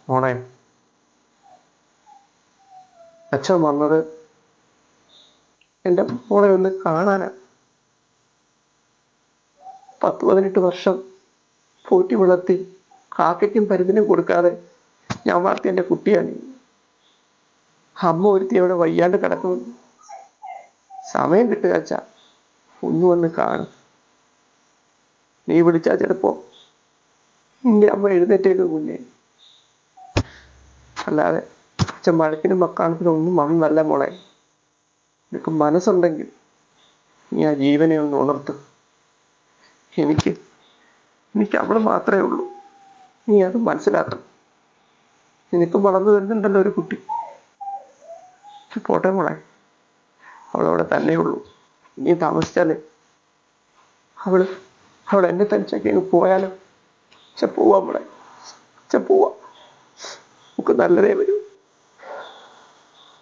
മോളെ, അച്ഛൻ വന്നത് എൻ്റെ മോളെ ഒന്ന് കാണാനാ. 10-18 വർഷം പോറ്റി വളർത്തി കാക്കയ്ക്കും പരുന്തിനും കൊടുക്കാതെ ഞാൻ വളർത്തിയ എൻ്റെ കുട്ടിയാണ്. അമ്മ ഒരുത്തി അവിടെ വയ്യാണ്ട് കിടക്കുന്നു. സമയം കിട്ടുക അച്ഛാ, ഒന്ന് വന്ന് കാണും. നീ വിളിച്ചാ ചിലപ്പോ നിന്റെ അമ്മ എഴുന്നേറ്റേക്ക് മുന്നേ. അല്ലാതെ അച്ഛൻ വഴക്കിനും മക്കാണത്തിനും ഒന്നും വന്നല്ല മോളെ. നിനക്ക് മനസ്സുണ്ടെങ്കിൽ നീ ആ ജീവനെ ഒന്ന് ഉണർത്തും. എനിക്ക് എനിക്ക് അവൾ മാത്രമേ ഉള്ളൂ. നീ അത് മനസ്സിലാക്കണം. നിനക്കും വളർന്നു വരുന്നുണ്ടല്ലോ ഒരു കുട്ടി. പോട്ടെ മോളെ, അവളവിടെ തന്നെ ഉള്ളൂ. നീ താമസിച്ചാലേ അവൾ എന്നെ തനിച്ചൊക്കെ അങ്ങ് പോയാലോ. പോവാ മോളെ, പോവാ. നമുക്ക് നല്ലതേ വരൂ.